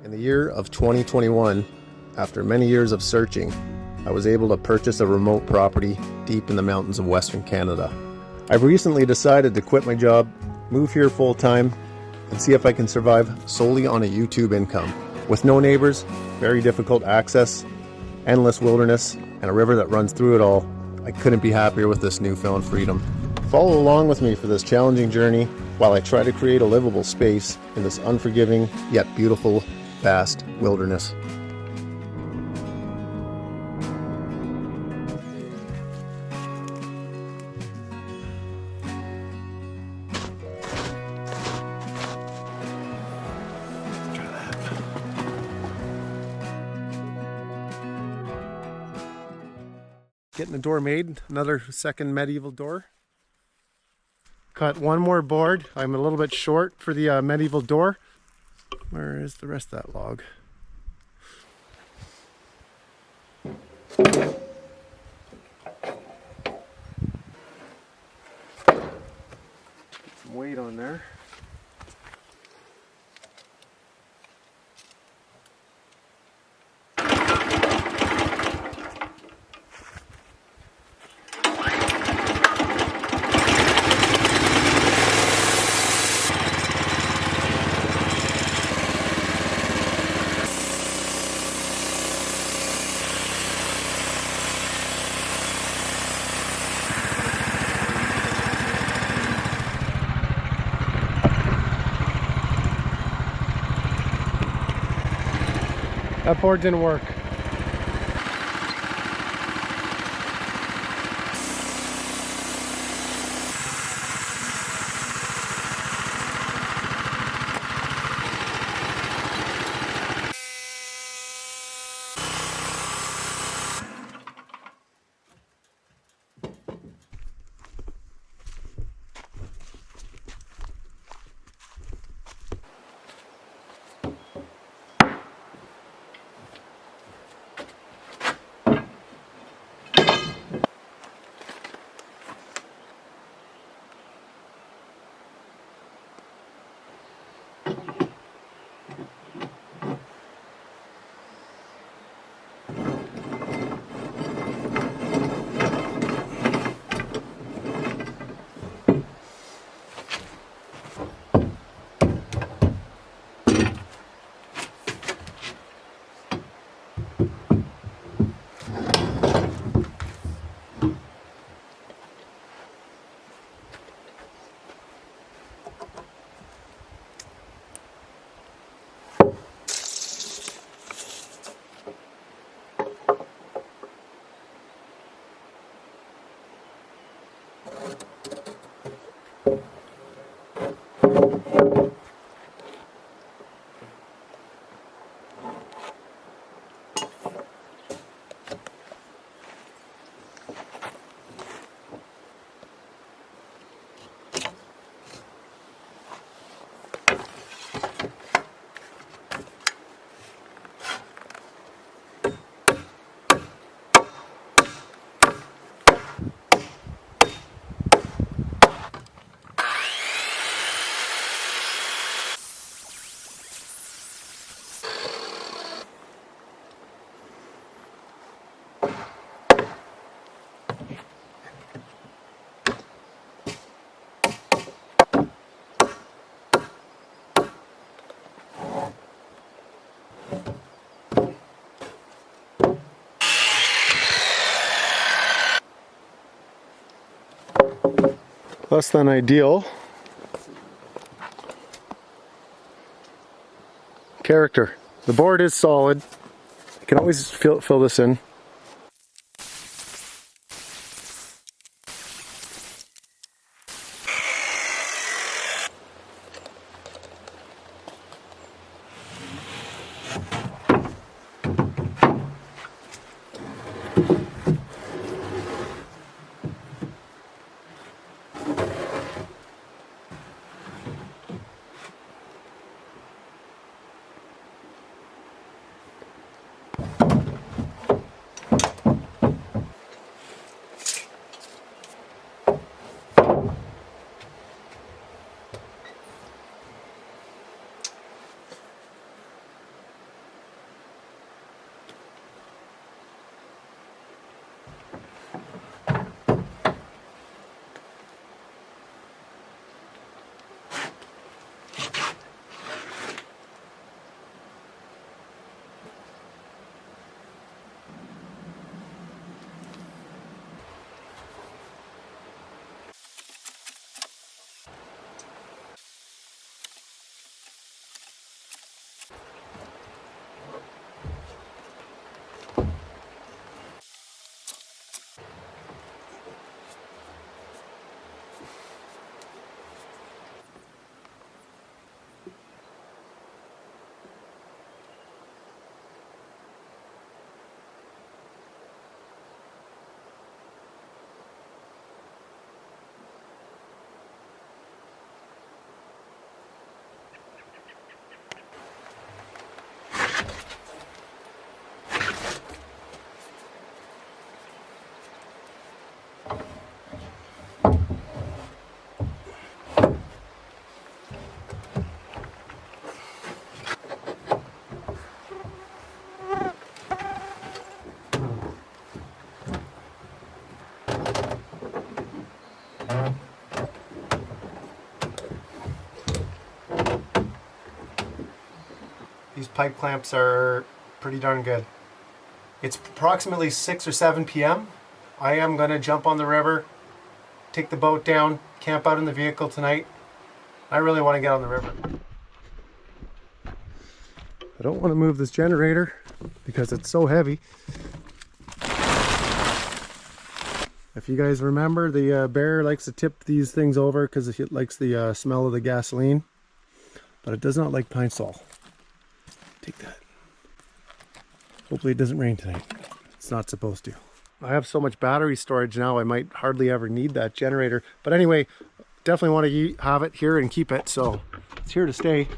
In the year of 2021, after many years of searching, I was able to purchase a remote property deep in the mountains of Western Canada. I've recently decided to quit my job, move here full-time, and see if I can survive solely on a YouTube income. With no neighbors, very difficult access, endless wilderness, and a river that runs through it all, I couldn't be happier with this newfound freedom. Follow along with me for this challenging journey while I try to create a livable space in this unforgiving yet beautiful, vast wilderness. Getting the door made, another second medieval door. Cut one more board. I'm a little bit short for the medieval door. Where is the rest of that log? Put some weight on there. That board didn't work. Less than ideal. Character. The board is solid. You can always fill this in. These pipe clamps are pretty darn good. It's approximately 6 or 7 p.m. I am going to jump on the river, take the boat down, camp out in the vehicle tonight. I really want to get on the river. I don't want to move this generator because it's so heavy. If you guys remember, the bear likes to tip these things over because it likes the smell of the gasoline, but it does not like pine sol. Take that. Hopefully it doesn't rain tonight. It's not supposed to. I have so much battery storage now, I might hardly ever need that generator. But anyway, definitely want to have it here and keep it, so it's here to stay.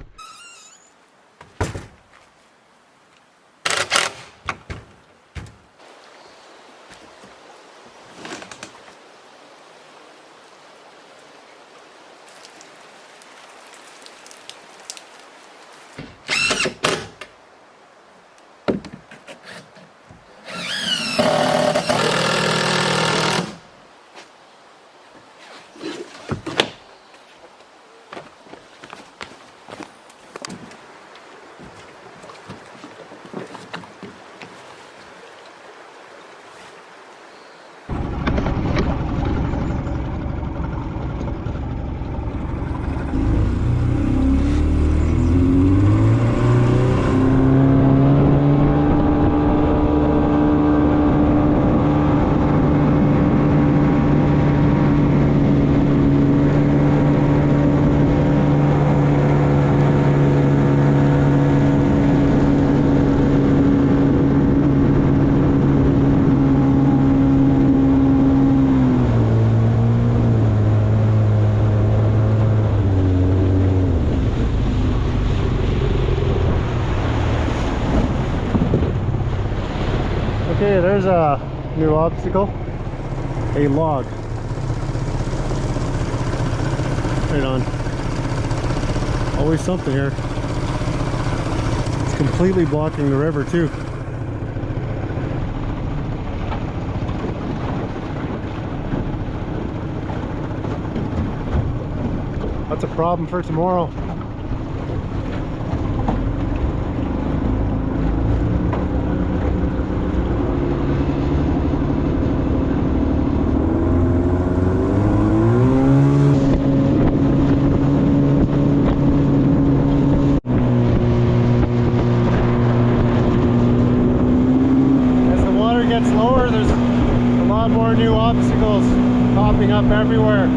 Okay, there's a new obstacle, a log. Right on. Always something here. It's completely blocking the river too. That's a problem for tomorrow. Lower, there's a lot more new obstacles popping up everywhere.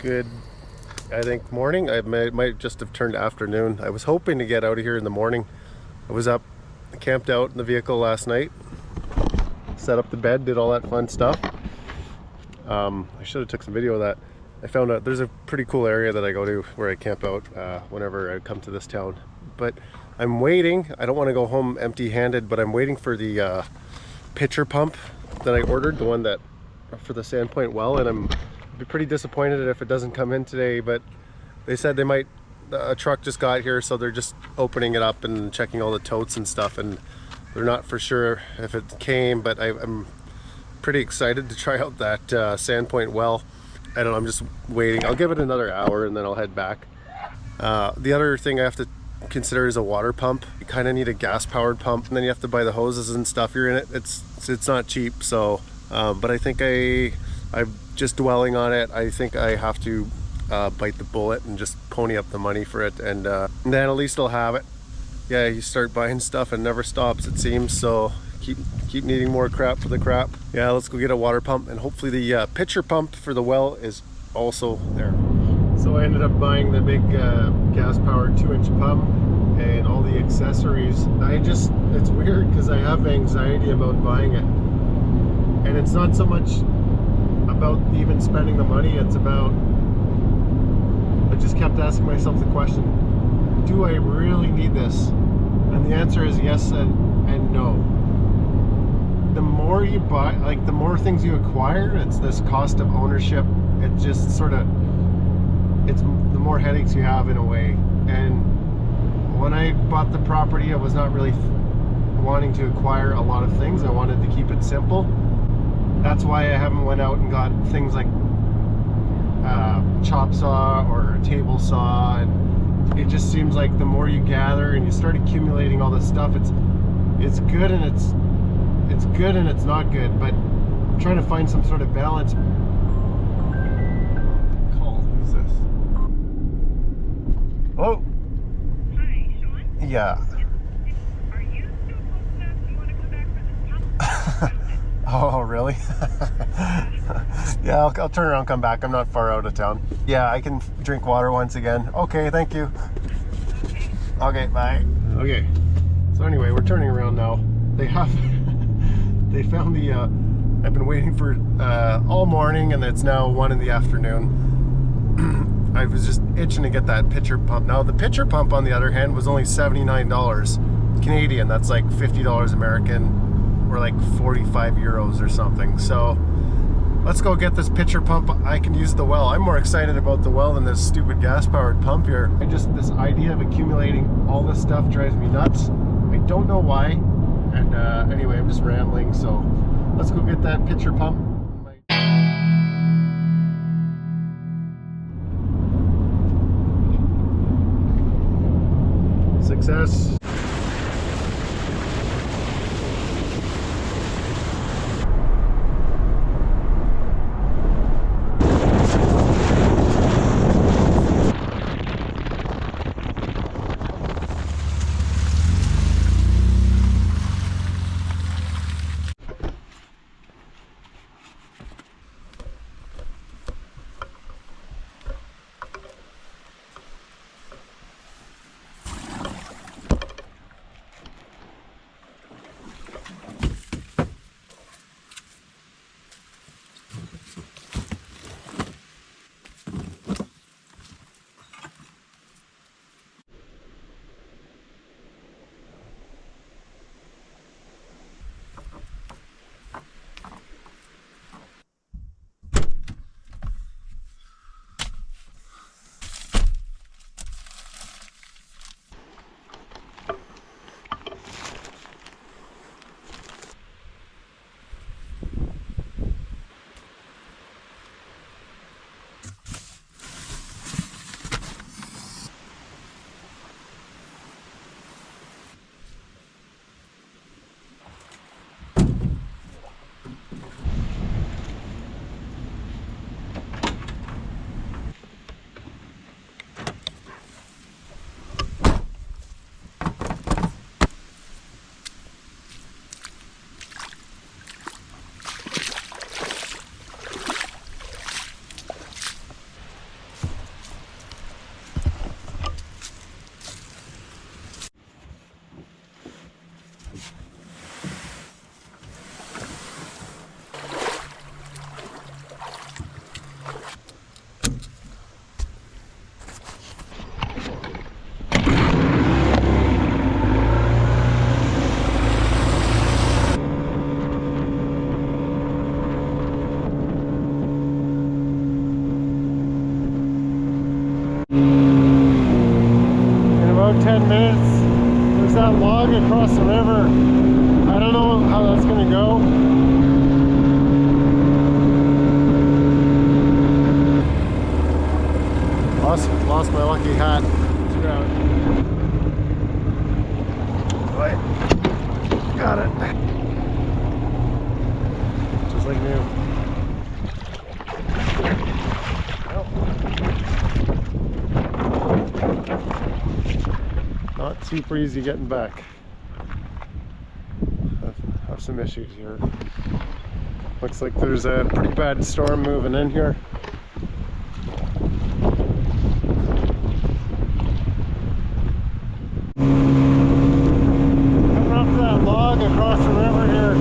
Good, I think, morning. I might just have turned afternoon. I was hoping to get out of here in the morning. I was up, camped out in the vehicle last night, set up the bed, did all that fun stuff. I should have took some video of that. I found out there's a pretty cool area that I go to where I camp out whenever I come to this town. But I'm waiting. I don't want to go home empty-handed, but I'm waiting for the pitcher pump that I ordered, the one that for the Sandpoint well, and I'm be pretty disappointed if it doesn't come in today. But they said they might. A truck just got here, so they're just opening it up and checking all the totes and stuff, and they're not for sure if it came. But I'm pretty excited to try out that Sandpoint well. I don't know, I'm just waiting. I'll give it another hour and then I'll head back. The other thing I have to consider is a water pump. You kind of need a gas powered pump, and then you have to buy the hoses and stuff. You're in it. It's not cheap. So, but I think I'm just dwelling on it. I think I have to bite the bullet and just pony up the money for it, and then at least I'll have it. Yeah, you start buying stuff and it never stops, it seems. So keep needing more crap for the crap. Yeah, let's go get a water pump, and hopefully the pitcher pump for the well is also there. So I ended up buying the big gas-powered 2-inch pump and all the accessories. It's weird because I have anxiety about buying it. And it's not so much about even spending the money, it's about, I just kept asking myself the question, do I really need this? And the answer is yes and no. The more you buy, like the more things you acquire, it's this cost of ownership. It just sort of, it's the more headaches you have in a way. And when I bought the property, I was not really wanting to acquire a lot of things. I wanted to keep it simple. That's why I haven't went out and got things like chop saw or a table saw. And it just seems like the more you gather and you start accumulating all this stuff, it's good and it's good and it's not good. But I'm trying to find some sort of balance. Oh. Hi, Shawn? Yeah. Are you still close enough? Do you want to come back for this pump? Oh, really? Yeah, I'll turn around and come back. I'm not far out of town. Yeah, I can drink water once again. Okay, thank you. Okay. Okay, bye. Okay. So anyway, we're turning around now. They found the, I've been waiting for all morning, and it's now 1 in the afternoon. I was just itching to get that pitcher pump. Now the pitcher pump, on the other hand, was only $79 Canadian. That's like $50 American, or like 45 euros or something. So let's go get this pitcher pump. I can use the well. I'm more excited about the well than this stupid gas-powered pump here. This idea of accumulating all this stuff drives me nuts. I don't know why. And anyway, I'm just rambling. So let's go get that pitcher pump. Success. In about 10 minutes, there's that log across the river. I don't know how that's gonna go. Lost my lucky hat. Wait. Got it. Just like new. Nope. Not super easy getting back. Have some issues here. Looks like there's a pretty bad storm moving in here. Coming up to that log across the river here.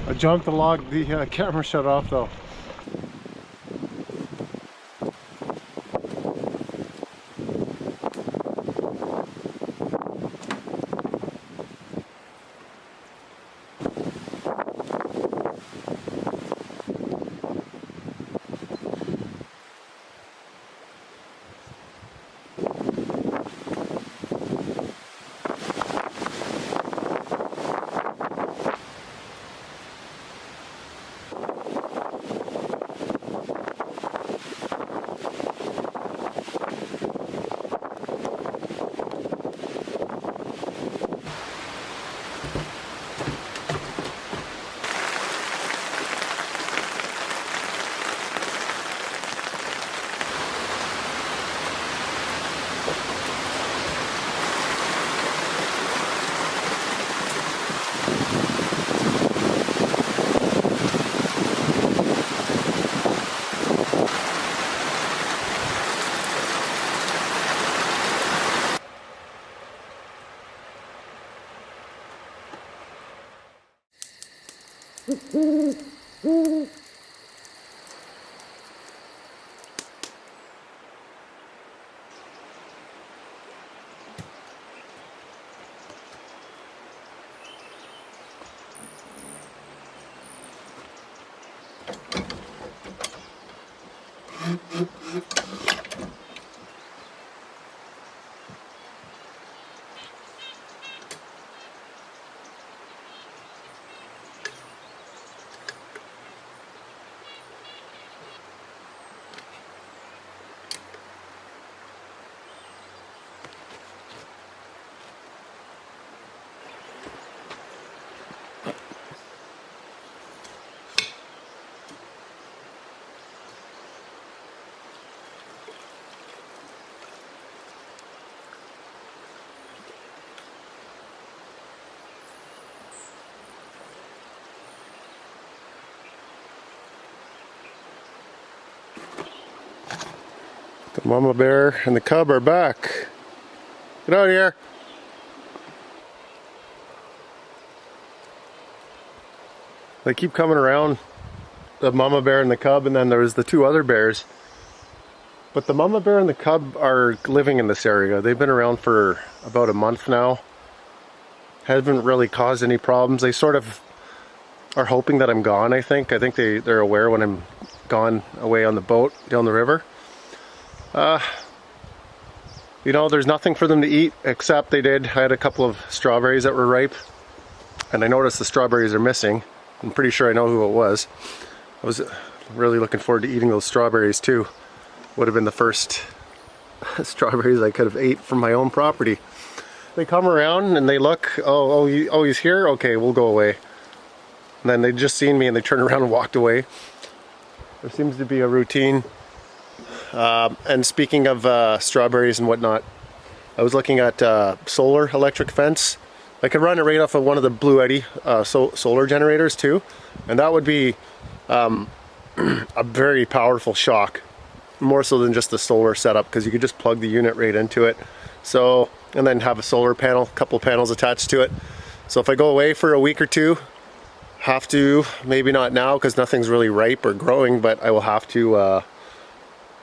I jumped the log, the camera shut off though. The mama bear and the cub are back. Get out of here. They keep coming around, the mama bear and the cub, and then there's the two other bears. But the mama bear and the cub are living in this area. They've been around for about a month now. Haven't really caused any problems. They sort of are hoping that I'm gone, I think. I think they're aware when I'm gone away on the boat down the river. You know, there's nothing for them to eat except I had a couple of strawberries that were ripe, and I noticed the strawberries are missing. I'm pretty sure I know who it was. I was really looking forward to eating those strawberries too. Would have been the first strawberries I could have ate from my own property. They come around and they look, oh, he's here? Okay, we'll go away. And then they just seen me and they turned around and walked away. There seems to be a routine. And speaking of strawberries and whatnot, I was looking at solar electric fence. I could run it right off of one of the Blue Eddy solar generators too, and that would be a very powerful shock, more so than just the solar setup, because you could just plug the unit right into it. So, and then have a solar panel, a couple panels attached to it. So if I go away for a week or two, have to, maybe not now because nothing's really ripe or growing, but I will have to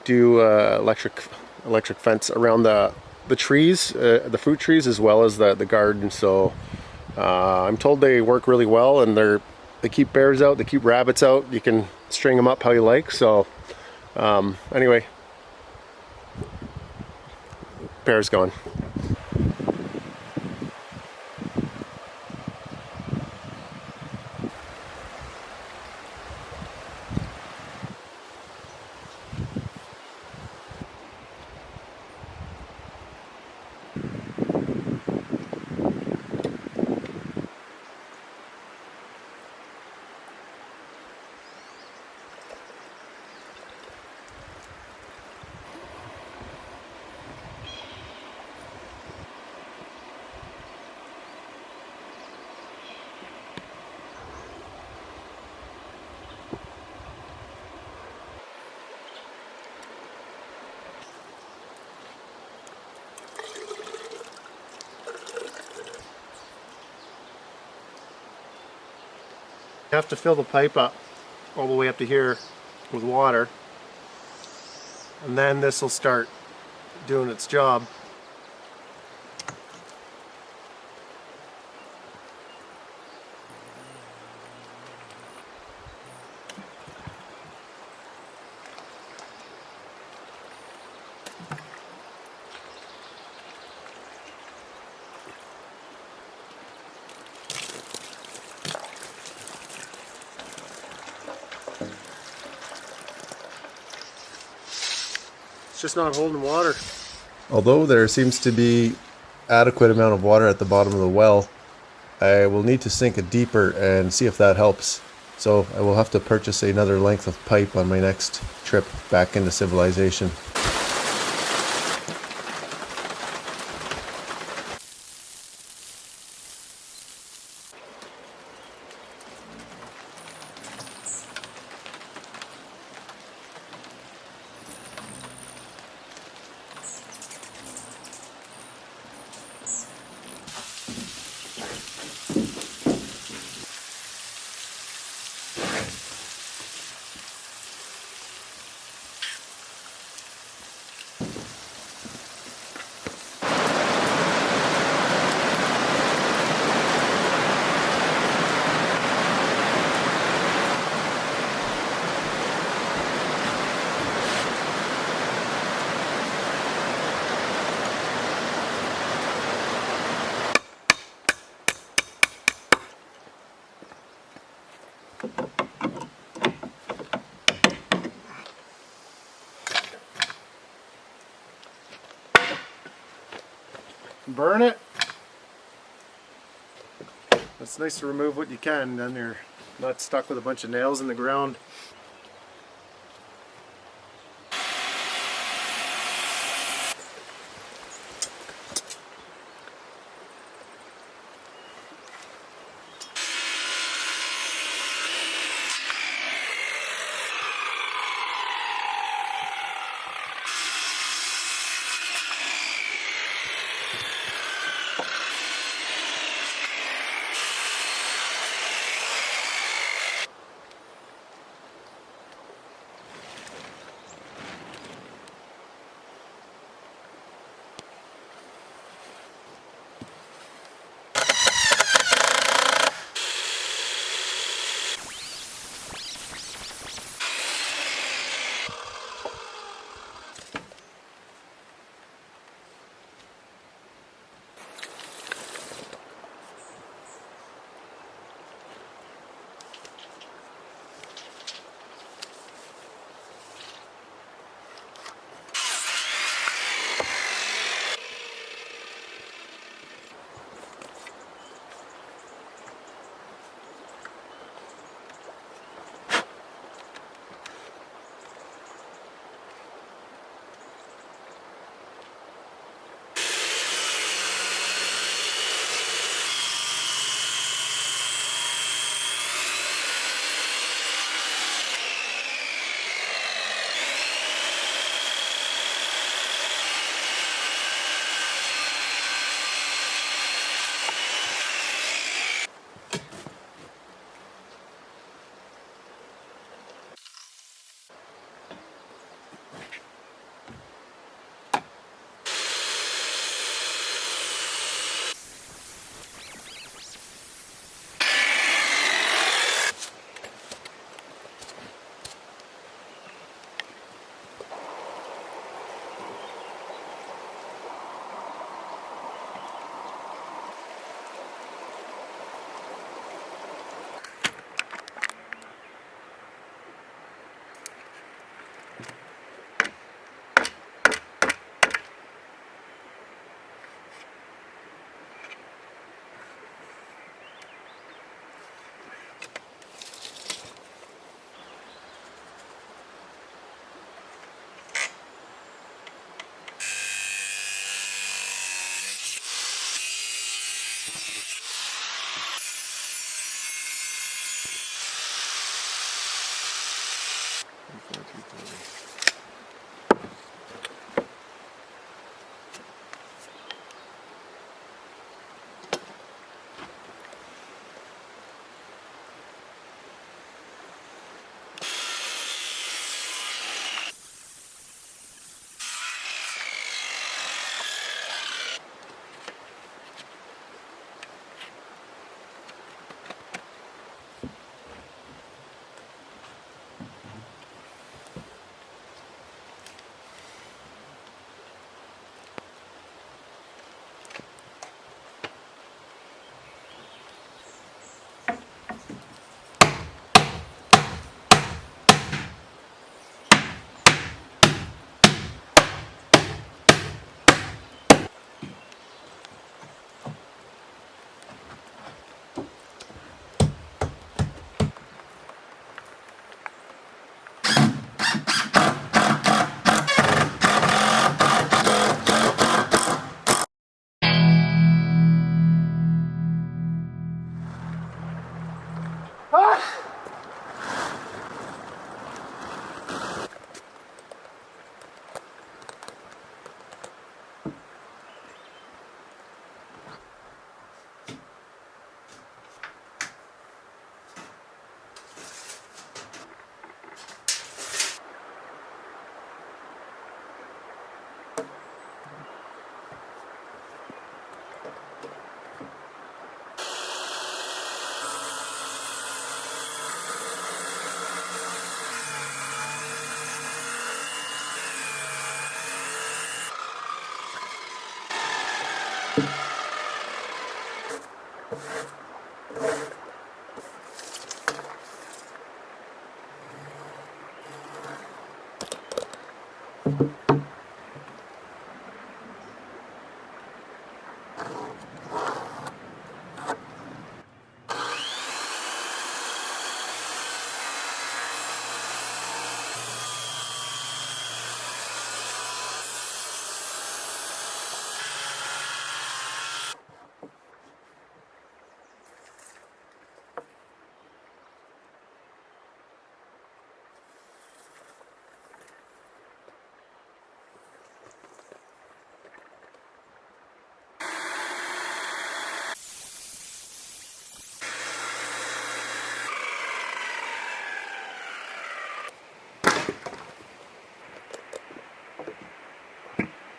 do electric fence around the trees, the fruit trees, as well as the garden. So I'm told they work really well, and they keep bears out, they keep rabbits out. You can string them up how you like. So anyway, bear's gone. have to fill the pipe up all the way up to here with water, and then this will start doing its job. It's just not holding water. Although there seems to be adequate amount of water at the bottom of the well, I will need to sink it deeper and see if that helps. So I will have to purchase another length of pipe on my next trip back into civilization. Burn it. It's nice to remove what you can, then you're not stuck with a bunch of nails in the ground.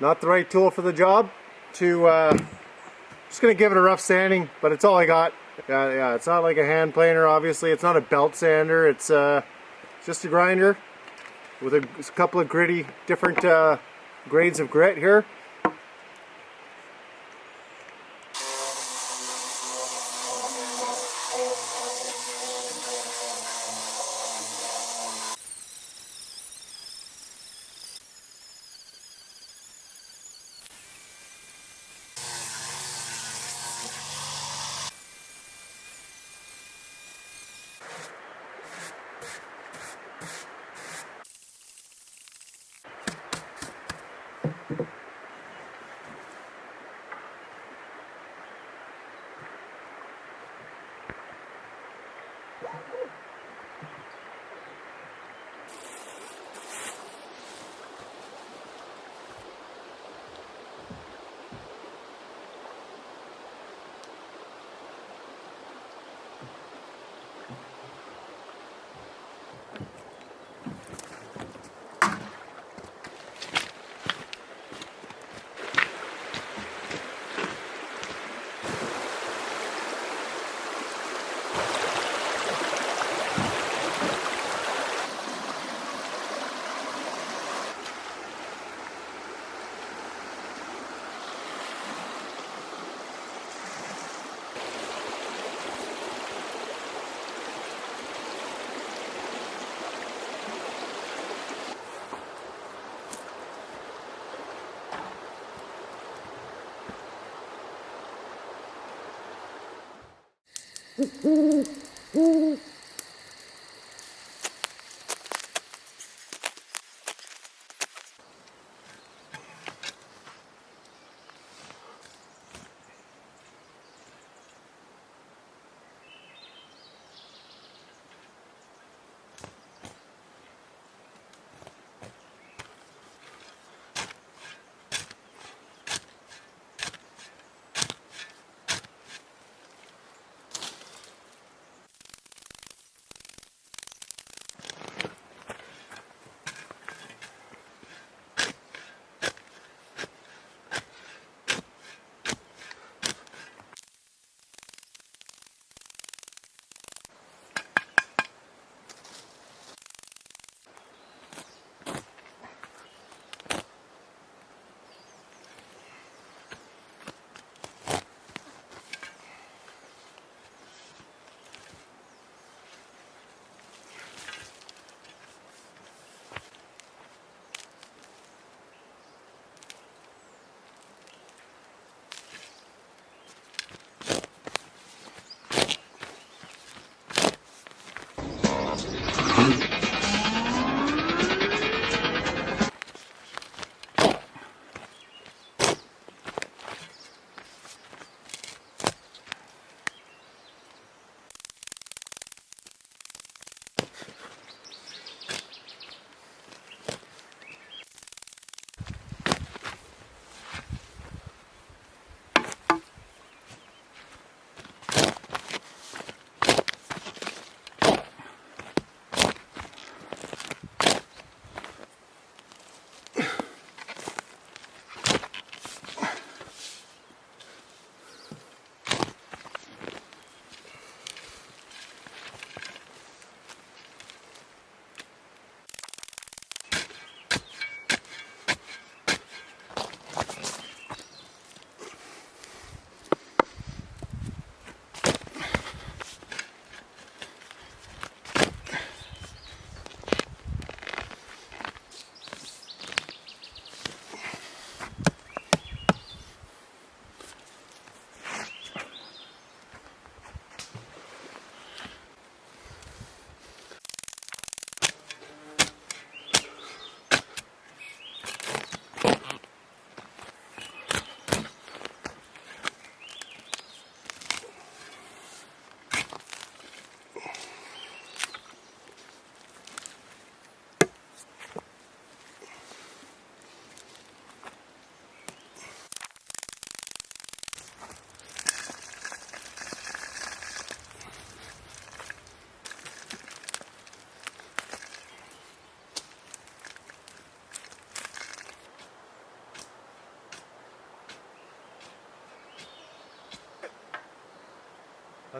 Not the right tool for the job. Just gonna give it a rough sanding, but it's all I got. Yeah, it's not like a hand planer, obviously. It's not a belt sander. It's just a grinder with a couple of gritty, different grades of grit here.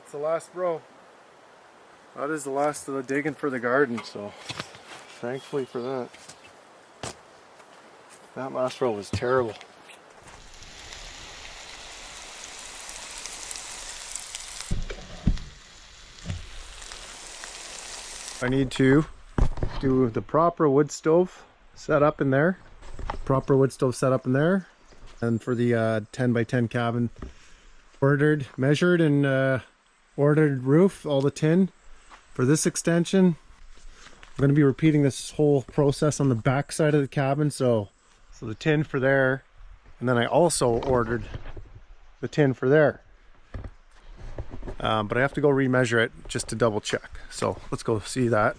It's the last row. That is the last of the digging for the garden, so thankfully for that. That last row was terrible. I need to do the proper wood stove set up in there. Proper wood stove set up in there. And for the 10 by 10 cabin, measured and ordered roof, all the tin. For this extension, I'm going to be repeating this whole process on the back side of the cabin. So the tin for there, and then I also ordered the tin for there. But I have to go remeasure it just to double check. So let's go see that.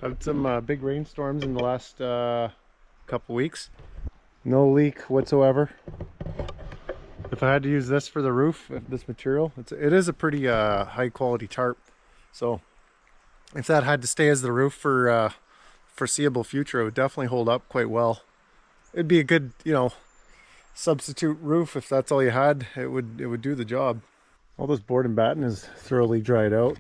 Had some big rainstorms in the last couple weeks. No leak whatsoever. If I had to use this for the roof, this material, it is a pretty high quality tarp. So if that had to stay as the roof for foreseeable future, it would definitely hold up quite well. It'd be a good, substitute roof. If that's all you had, it would do the job. All this board and batten is thoroughly dried out.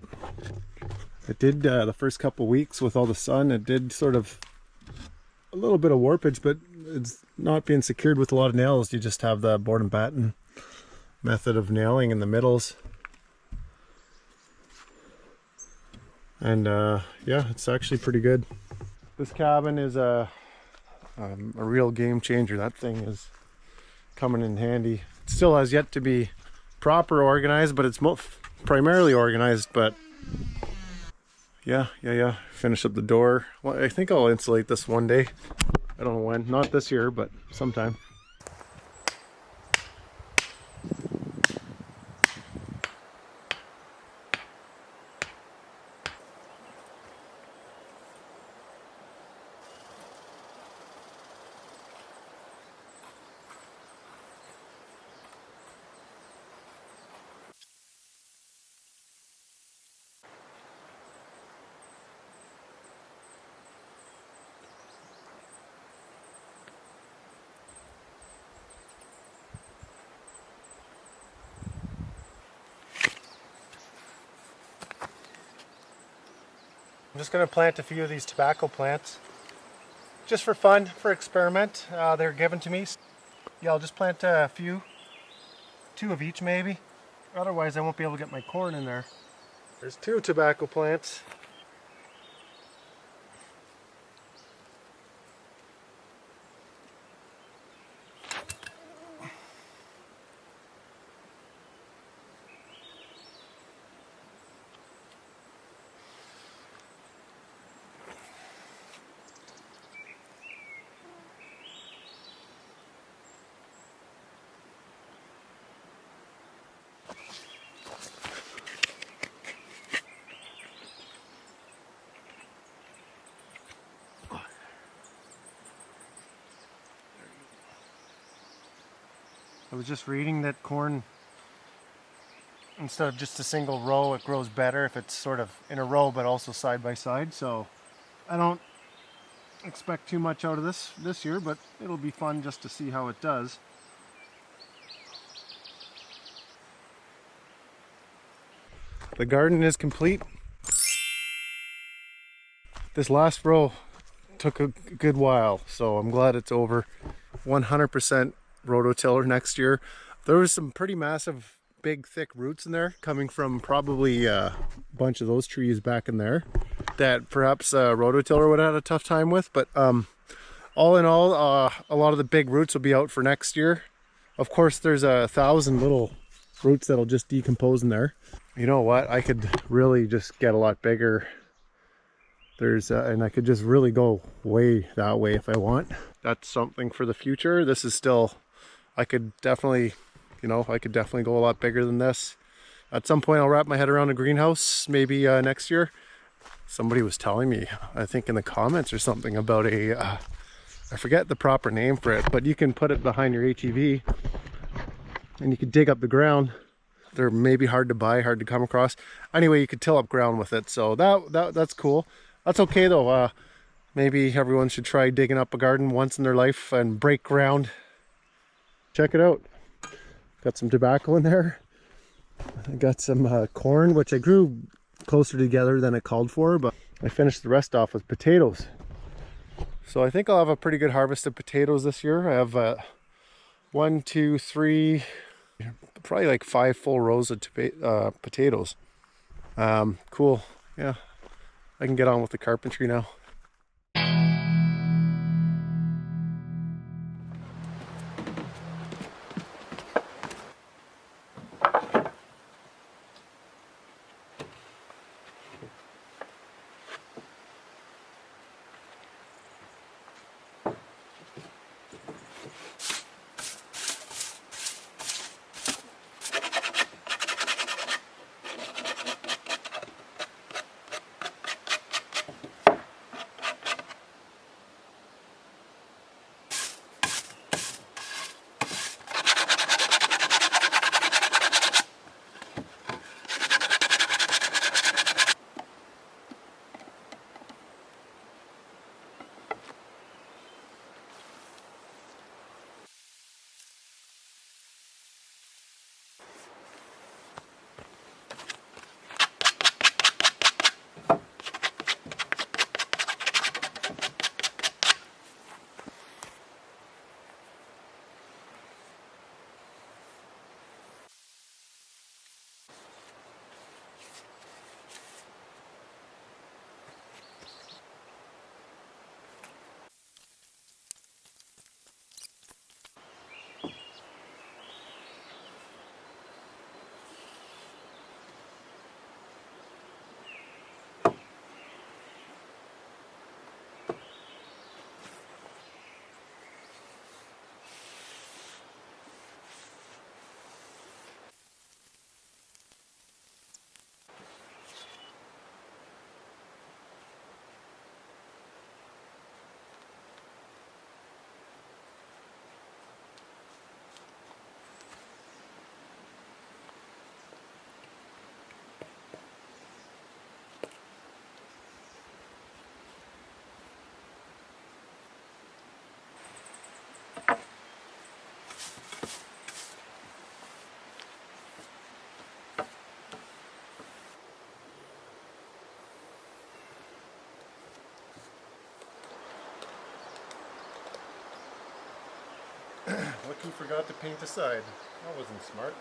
It did the first couple weeks with all the sun, it did sort of a little bit of warpage, but it's not being secured with a lot of nails. You just have the board and batten method of nailing in the middles. And yeah, it's actually pretty good. This cabin is a real game changer. That thing is coming in handy. It still has yet to be proper organized, but it's primarily organized. But yeah. Finish up the door. Well, I think I'll insulate this one day. I don't know when. Not this year, but sometime. I'm just going to plant a few of these tobacco plants just for fun, for experiment. They're given to me. Yeah, I'll just plant a few, 2 of each maybe. Otherwise I won't be able to get my corn in there. There's 2 tobacco plants. I was just reading that corn, instead of just a single row, it grows better if it's sort of in a row but also side by side. So I don't expect too much out of this year, but it'll be fun just to see how it does. The garden is complete. This last row took a good while, so I'm glad it's over. 100% rototiller next year. There was some pretty massive, big, thick roots in there coming from probably a bunch of those trees back in there that perhaps rototiller would have had a tough time with. But all in all, a lot of the big roots will be out for next year. Of course, there's 1,000 little roots that'll just decompose in there. You know what? I could really just get a lot bigger. And I could just really go way that way if I want. That's something for the future. This is still, I could definitely go a lot bigger than this. At some point I'll wrap my head around a greenhouse, maybe next year. Somebody was telling me, I think in the comments or something, about I forget the proper name for it, but you can put it behind your HEV and you can dig up the ground They're maybe hard to buy, hard to come across. Anyway, you could till up ground with it, so that's cool. That's okay though. Maybe everyone should try digging up a garden once in their life and break ground. Check it out. Got some tobacco in there. I got some corn, which I grew closer together than it called for, but I finished the rest off with potatoes. So I think I'll have a pretty good harvest of potatoes this year. I have 1, 2, 3, probably like 5 full rows of potatoes. Cool. Yeah, I can get on with the carpentry now. Look who forgot to paint the side. That wasn't smart.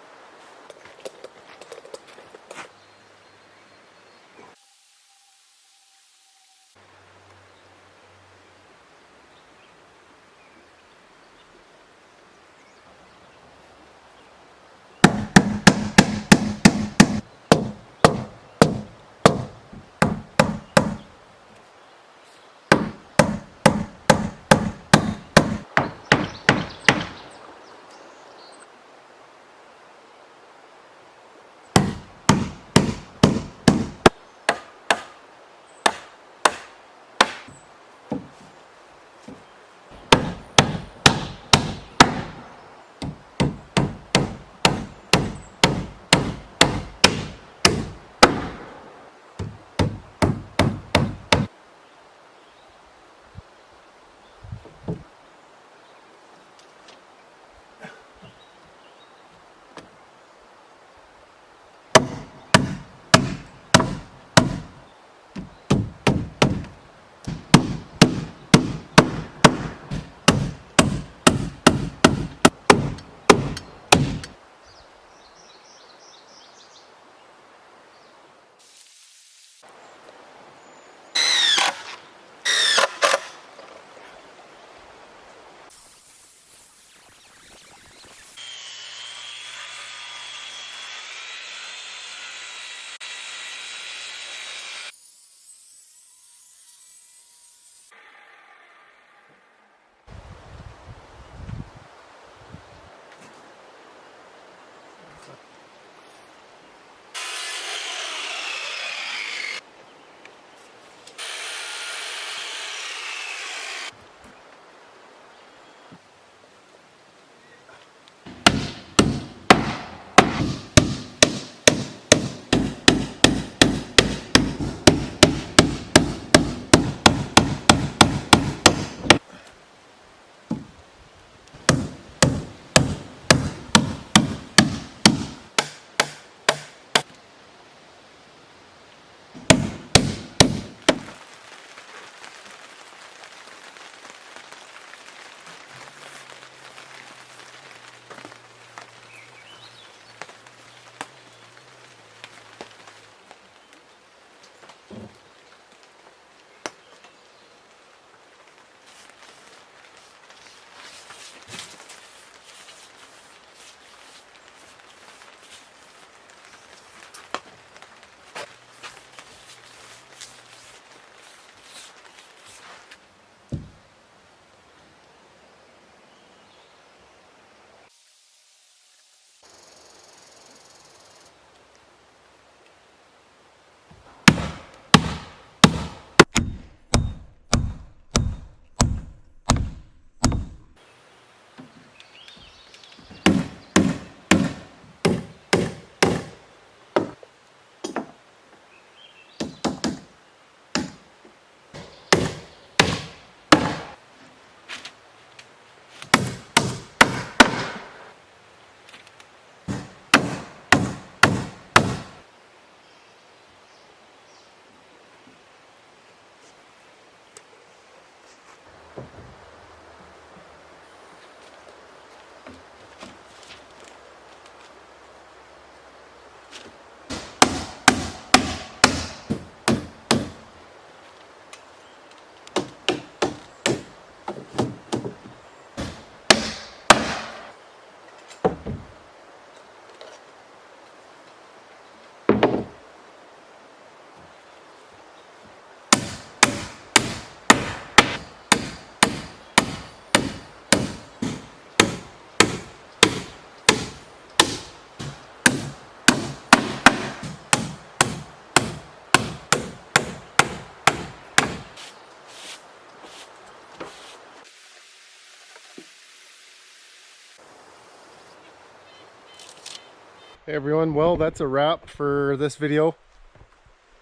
Hey everyone, well that's a wrap for this video.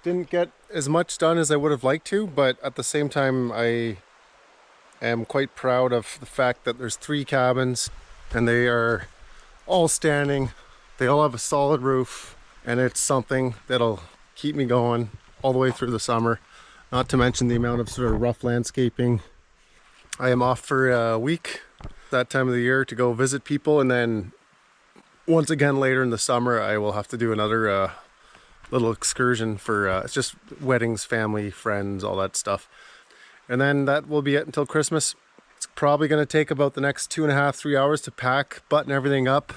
Didn't get as much done as I would have liked to, but at the same time I am quite proud of the fact that there's 3 cabins and they are all standing. They all have a solid roof and it's something that'll keep me going all the way through the summer. Not to mention the amount of sort of rough landscaping. I am off for a week that time of the year to go visit people, and then once again later in the summer I will have to do another little excursion for it's just weddings, family, friends, all that stuff. And then that will be it until Christmas. It's probably going to take about the next 2.5-3 hours to pack, button everything up.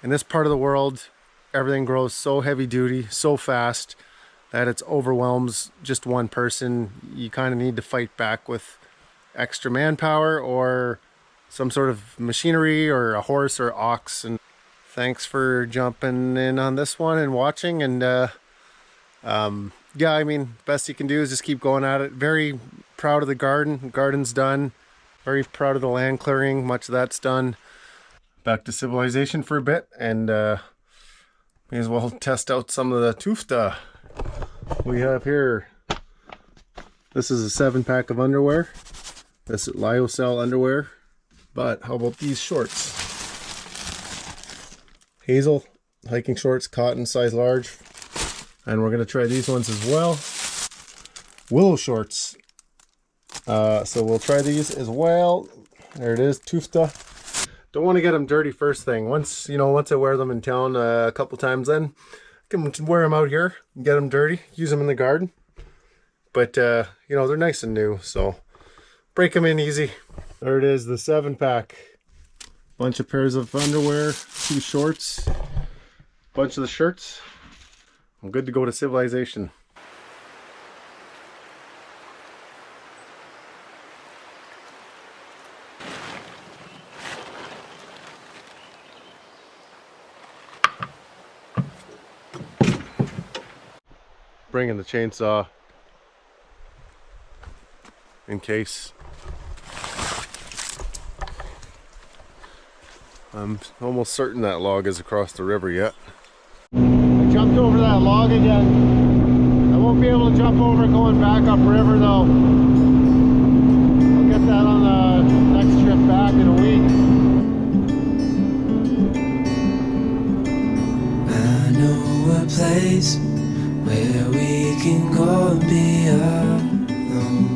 In this part of the world, everything grows so heavy duty, so fast, that it overwhelms just one person. You kind of need to fight back with extra manpower or some sort of machinery or a horse or ox. And thanks for jumping in on this one and watching. And yeah, I mean, best you can do is just keep going at it. Very proud of the garden. The garden's done. Very proud of the land clearing. Much of that's done. Back to civilization for a bit, and may as well test out some of the TUFTE we have here. This is a 7-pack of underwear. This is lyocell underwear. But how about these shorts? Hazel hiking shorts, cotton, size large. And we're gonna try these ones as well. Willow shorts. So we'll try these as well. There it is, TUFTE. Don't want to get them dirty first thing. Once I wear them in town a couple times, then I can wear them out here and get them dirty, use them in the garden. But they're nice and new, so break them in easy. There it is, the 7-pack. Bunch of pairs of underwear, 2 shorts, bunch of the shirts. I'm good to go to civilization. Bringing the chainsaw in case. I'm almost certain that log is across the river yet. I jumped over that log again. I won't be able to jump over going back upriver though. I'll get that on the next trip back in a week. I know a place where we can go and be alone.